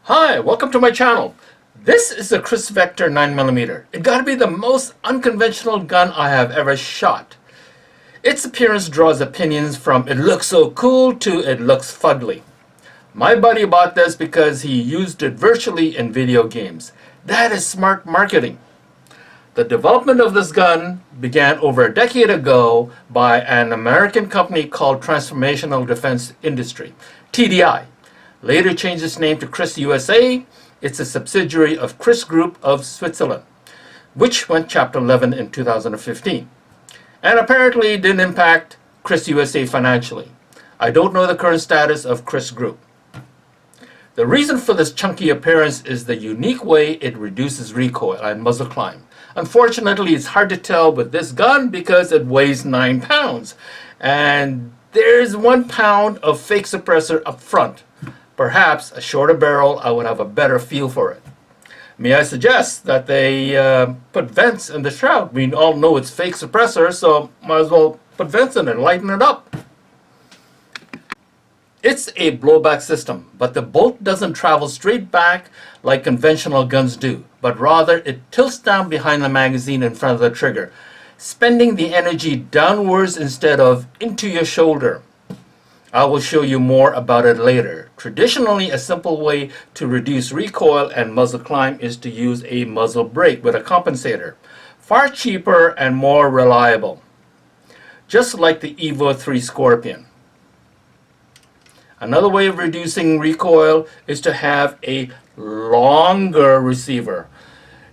Hi, welcome to my channel. This is a KRISS Vector 9mm. It gotta be the most unconventional gun I have ever shot. Its appearance draws opinions from it looks so cool to it looks fugly. My buddy bought this because he used it virtually in video games. That is smart marketing. The development of this gun began over a decade ago by an American company called Transformational Defense Industry, TDI. Later changed its name to KRISS USA. It's a subsidiary of KRISS Group of Switzerland, which went Chapter 11 in 2015. And apparently didn't impact KRISS USA financially. I don't know the current status of KRISS Group. The reason for this chunky appearance is the unique way it reduces recoil and muzzle climb. Unfortunately, it's hard to tell with this gun because it weighs 9 pounds. And there's 1 pound of fake suppressor up front. Perhaps a shorter barrel, I would have a better feel for it. May I suggest that they put vents in the shroud? We all know it's fake suppressor, so might as well put vents in it, lighten it up. It's a blowback system, but the bolt doesn't travel straight back like conventional guns do, but rather it tilts down behind the magazine in front of the trigger, spending the energy downwards instead of into your shoulder. I will show you more about it later. Traditionally, a simple way to reduce recoil and muzzle climb is to use a muzzle brake with a compensator. Far cheaper and more reliable. Just like the Evo 3 Scorpion. Another way of reducing recoil is to have a longer receiver.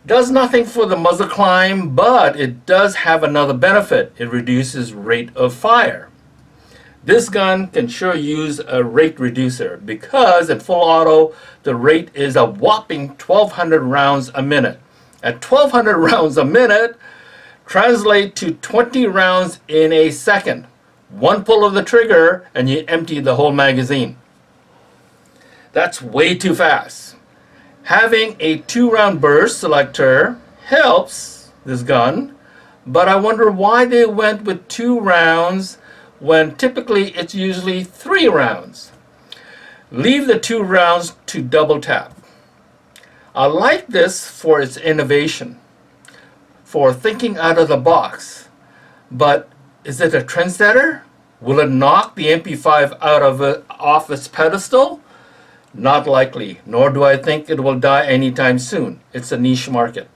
Does nothing for the muzzle climb, but it does have another benefit. It reduces rate of fire. This gun can sure use a rate reducer because at full auto, the rate is a whopping 1,200 rounds a minute. At 1,200 rounds a minute, translate to 20 rounds in a second. One pull of the trigger and you empty the whole magazine. That's way too fast. Having a 2-round burst selector helps this gun, but I wonder why they went with 2 rounds when typically it's usually 3 rounds. Leave the 2 rounds to double tap. I like this for its innovation, for thinking out of the box. But is it a trendsetter? Will it knock the MP5 off its pedestal? Not likely, nor do I think it will die anytime soon. It's a niche market.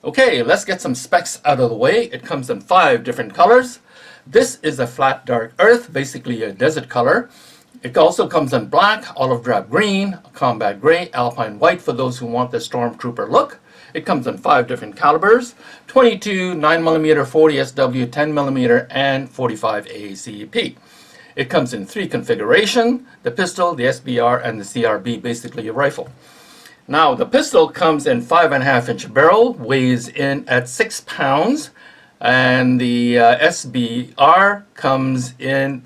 Okay, let's get some specs out of the way. It comes in 5 different colors. This is a flat dark earth, basically a desert color. It also comes in black, olive drab green, combat gray, alpine white for those who want the stormtrooper look. It comes in 5 different calibers, 22, 9mm, 40 SW, 10mm, and 45 ACP. It comes in 3 configurations, the pistol, the SBR, and the CRB, basically a rifle. Now, the pistol comes in 5.5-inch barrel, weighs in at 6 pounds. And the SBR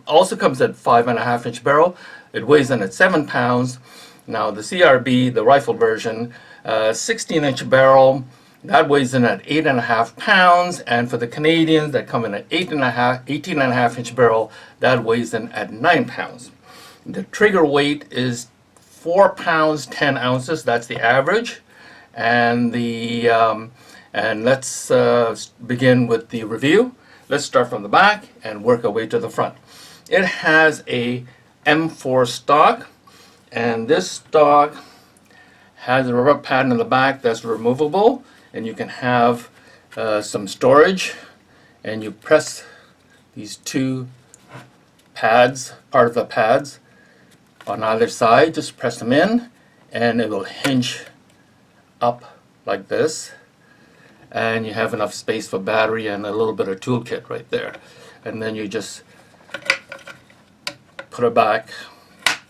also comes at 5.5-inch barrel. It weighs in at 7 pounds. Now the CRB, the rifle version, 16-inch barrel, that weighs in at 8.5 pounds. And for the Canadians that come in at 18.5-inch barrel, that weighs in at 9 pounds. The trigger weight is 4 pounds 10 ounces. That's the average. And let's begin with the review. Let's start from the back and work our way to the front. It has a M4 stock, and this stock has a rubber pad in the back that's removable, and you can have some storage, and you press these 2 pads, part of the pads, on either side. Just press them in, and it will hinge up like this. And you have enough space for battery and a little bit of toolkit right there. And then you just put it back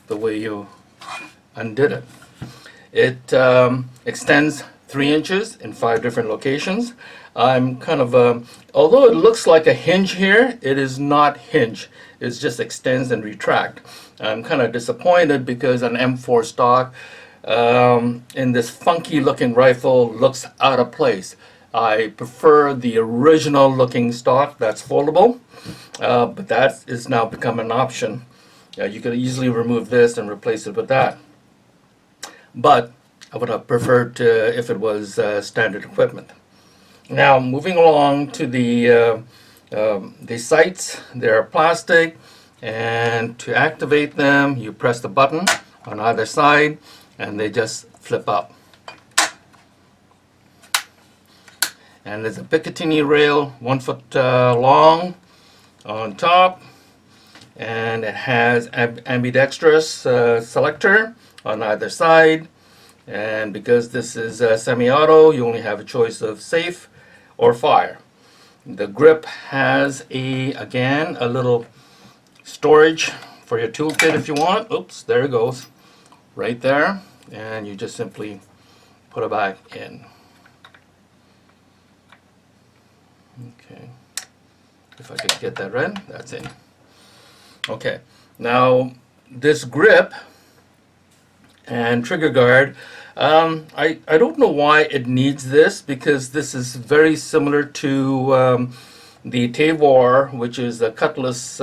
the way you undid it. It extends 3 inches in 5 different locations. I'm kind of, although it looks like a hinge here, it is not hinge. It just extends and retract. I'm kind of disappointed because an M4 stock in this funky looking rifle looks out of place. I prefer the original looking stock that's foldable, but that is now become an option. You could easily remove this and replace it with that. but I would have preferred if it was standard equipment. Now, moving along to the sights, they're plastic, and to activate them, you press the button on either side, and they just flip up. And there's a Picatinny rail, 1 foot long on top, and it has ambidextrous selector on either side. And because this is semi-auto, you only have a choice of safe or fire. The grip has again a little storage for your toolkit if you want. Oops, there it goes, right there, and you just simply put it back in. Okay, if I could get that right, that's in. Okay, now this grip and trigger guard, I don't know why it needs this, because this is very similar to the Tavor, which is a cutlass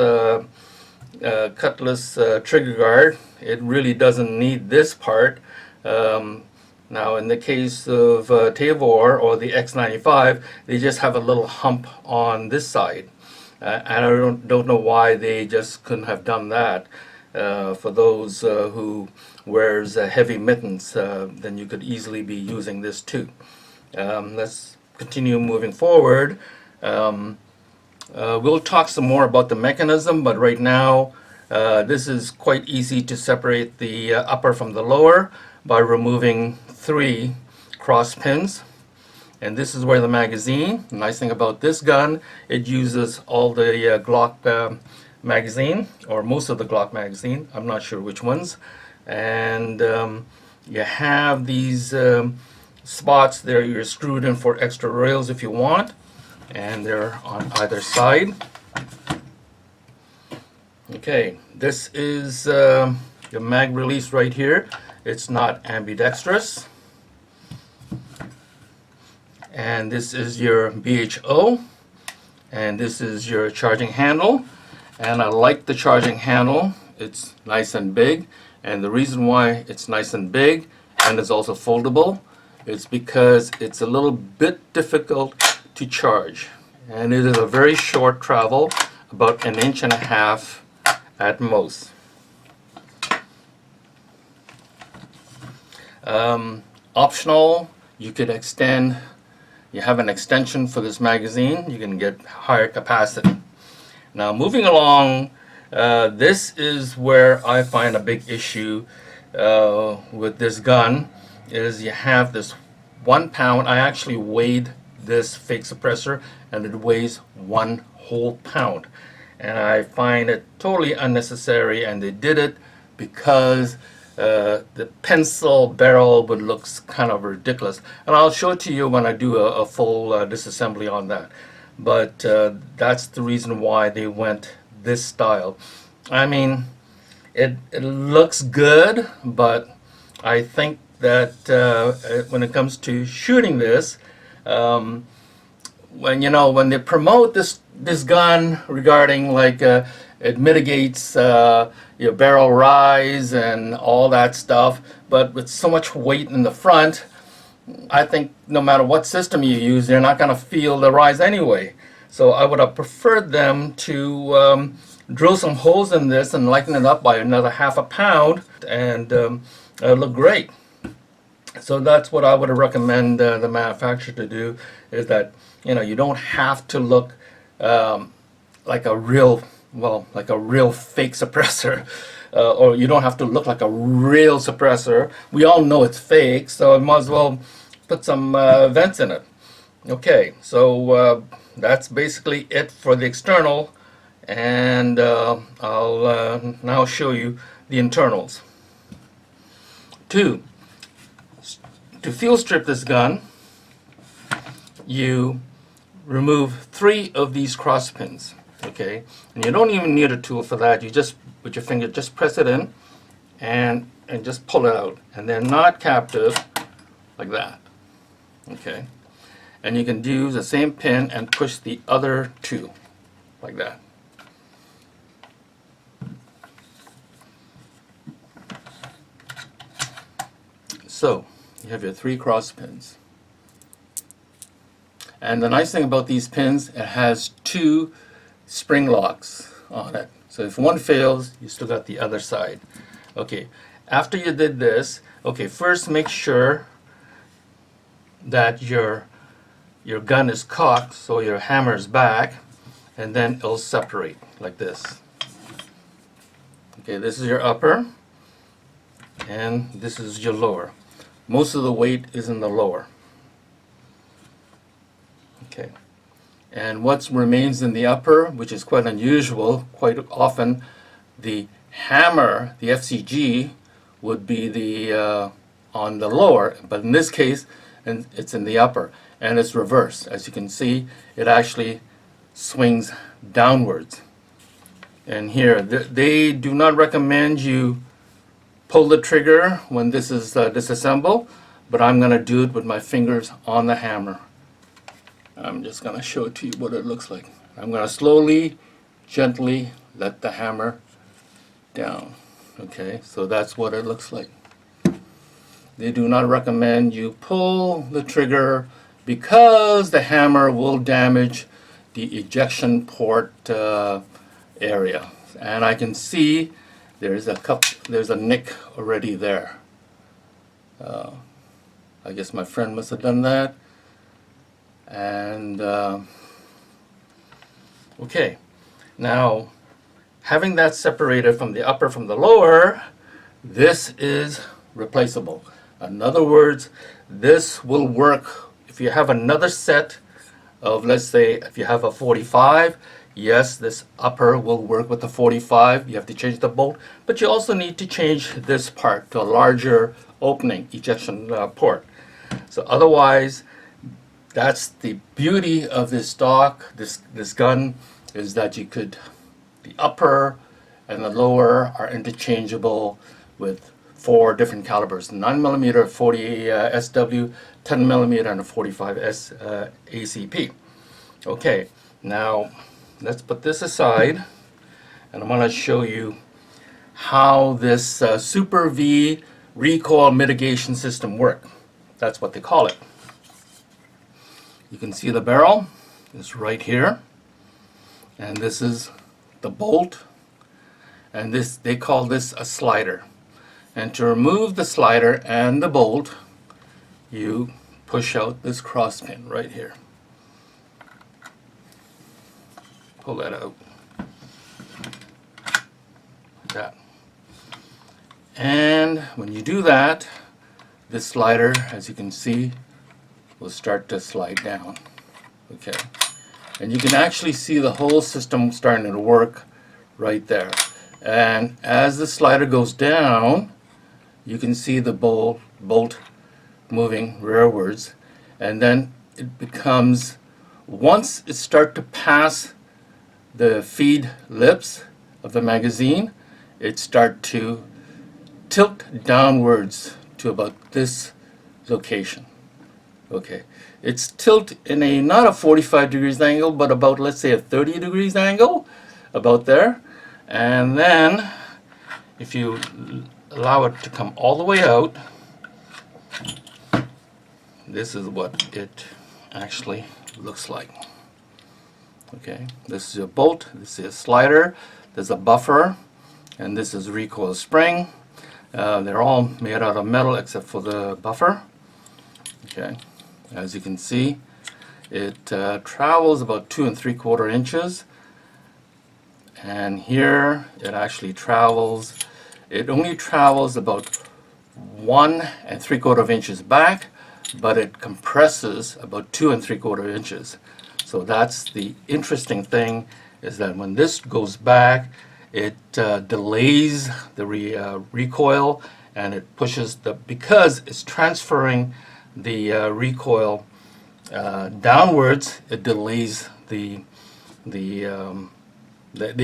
trigger guard. It really doesn't need this part. Now in the case of Tavor or the X95, they just have a little hump on this side. And I don't know why they just couldn't have done that. For those who wears heavy mittens, then you could easily be using this too. Let's continue moving forward. We'll talk some more about the mechanism, but right now this is quite easy to separate the upper from the lower by removing 3 cross pins. And this is where the magazine, the nice thing about this gun, it uses all the Glock magazine, or most of the Glock magazine, I'm not sure which ones. And you have these spots there, you're screwed in for extra rails if you want, and they're on either side. Okay, this is the mag release right here. It's not ambidextrous. And this is your BHO, and this is your charging handle. And I like the charging handle. It's nice and big, and the reason why it's nice and big and it's also foldable is because it's a little bit difficult to charge, and it is a very short travel, about 1.5 inches at most. Optional, you could extend. You have an extension for this magazine. You can get higher capacity. Now moving along, this is where I find a big issue with this gun, is you have this 1 pound. I actually weighed this fake suppressor, and it weighs 1 whole pound. And I find it totally unnecessary, and they did it because the pencil barrel would look kind of ridiculous. And I'll show it to you when I do a full disassembly on that. But that's the reason why they went this style. I mean, it looks good, but I think that when it comes to shooting this, when they promote this gun regarding like it mitigates your barrel rise and all that stuff, but with so much weight in the front, I think no matter what system you use, they're not going to feel the rise anyway. So I would have preferred them to drill some holes in this and lighten it up by another 1/2 pound, and look great. So that's what I would recommend the manufacturer to do, is that you don't have to look like a real fake suppressor, or you don't have to look like a real suppressor. We all know it's fake, so I might as well put some vents in it. Okay, so that's basically it for the external, and I'll now show you the internals. To fuel strip this gun, you remove 3 of these cross pins. Okay, and you don't even need a tool for that. You just, with your finger, just press it in and just pull it out, and they're not captive like that. Okay, and you can use the same pin and push the other 2 like that. So you have your 3 cross pins. And the nice thing about these pins, it has 2 spring locks on it. So if one fails, you still got the other side. Okay, after you did this, okay, first make sure that your gun is cocked so your hammer is back, and then it'll separate like this. Okay, this is your upper, and this is your lower. Most of the weight is in the lower. Okay, and what remains in the upper, which is quite unusual, quite often the hammer, the FCG, would be the on the lower, but in this case, and it's in the upper, and it's reversed. As you can see, it actually swings downwards. And here, they do not recommend you pull the trigger when this is disassembled, but I'm going to do it with my fingers on the hammer. I'm just going to show it to you what it looks like. I'm going to slowly, gently let the hammer down. Okay, so that's what it looks like. They do not recommend you pull the trigger because the hammer will damage the ejection port area. And I can see there's a nick already there. I guess my friend must have done that. And okay, now having that separated from the upper from the lower, this is replaceable. In other words, this will work if you have another set of, let's say, if you have a 45, yes, this upper will work with the 45. You have to change the bolt, but you also need to change this part to a larger opening, ejection port. So otherwise, that's the beauty of this stock, this gun, is that you could, the upper and the lower are interchangeable with 4 different calibers: 9mm, 40 SW, 10mm, and a 45 ACP. Okay, now let's put this aside, and I'm going to show you how this Super V recoil mitigation system works. That's what they call it. You can see the barrel is right here, and this is the bolt, and this, they call this a slider. And to remove the slider and the bolt, you push out this cross pin right here. Pull that out. Like that. And when you do that, this slider, as you can see, will start to slide down. Okay. And you can actually see the whole system starting to work right there. And as the slider goes down, you can see the bolt moving rearwards, and then it becomes, once it starts to pass the feed lips of the magazine, it starts to tilt downwards to about this location. Okay, it's tilt in a not a 45 degrees angle, but about, let's say, a 30 degrees angle, about there. And then if you allow it to come all the way out, this is what it actually looks like. Okay, this is a bolt, this is a slider, there's a buffer, and this is recoil spring. They're all made out of metal except for the buffer. Okay, as you can see, it travels about 2 3/4 inches, and here it actually travels, it only travels about 1 3/4 inches back, but it compresses about 2 3/4 inches. So that's the interesting thing, is that when this goes back, it delays the recoil, and it pushes the, because it's transferring the recoil downwards, it delays they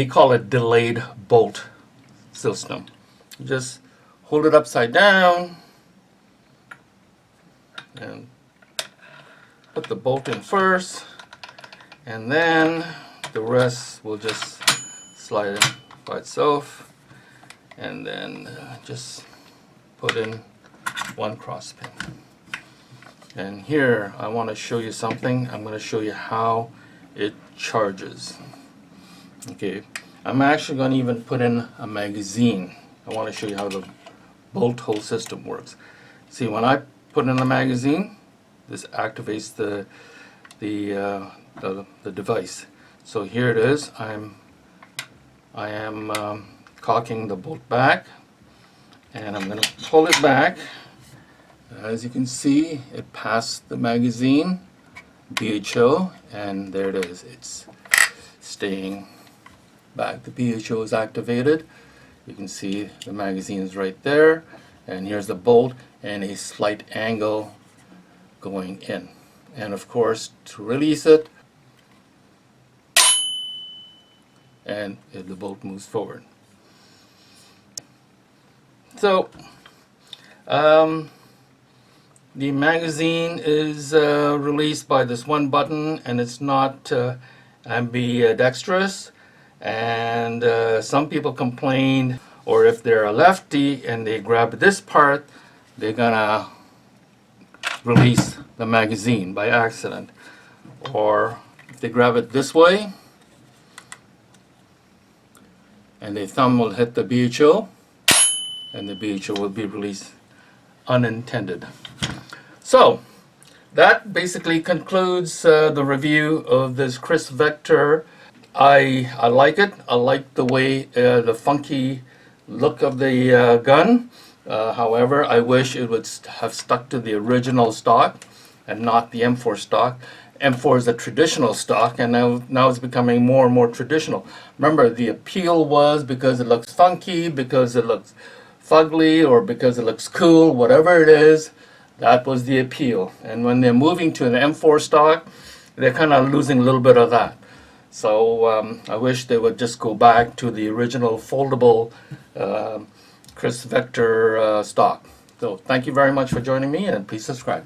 call it delayed bolt system. You just hold it upside down and put the bolt in first, and then the rest will just slide in by itself, and then just put in one cross pin. And here I want to show you something. I'm going to show you how it charges. Okay, I'm actually going to even put in a magazine. I want to show you how the bolt hole system works. See, when I put in the magazine, this activates the device. So here it is. I am cocking the bolt back, and I'm going to pull it back. As you can see, it passed the magazine, BHO, and there it is. It's staying back. The BHO is activated. You can see the magazine is right there, and here's the bolt and a slight angle going in. And of course, to release it, and the bolt moves forward. So, the magazine is released by this one button, and it's not ambidextrous. And some people complain, or if they're a lefty and they grab this part, they're gonna release the magazine by accident. Or if they grab it this way, and their thumb will hit the BHO, and the BHO will be released unintended. So that basically concludes the review of this KRISS Vector. I like it. I like the way the funky look of the gun. However, I wish it would have stuck to the original stock and not the M4 stock. M4 is a traditional stock, and now it's becoming more and more traditional. Remember, the appeal was because it looks funky, because it looks fugly, or because it looks cool, whatever it is. That was the appeal. And when they're moving to an M4 stock, they're kind of losing a little bit of that. So I wish they would just go back to the original foldable KRISS Vector stock. So thank you very much for joining me, and please subscribe.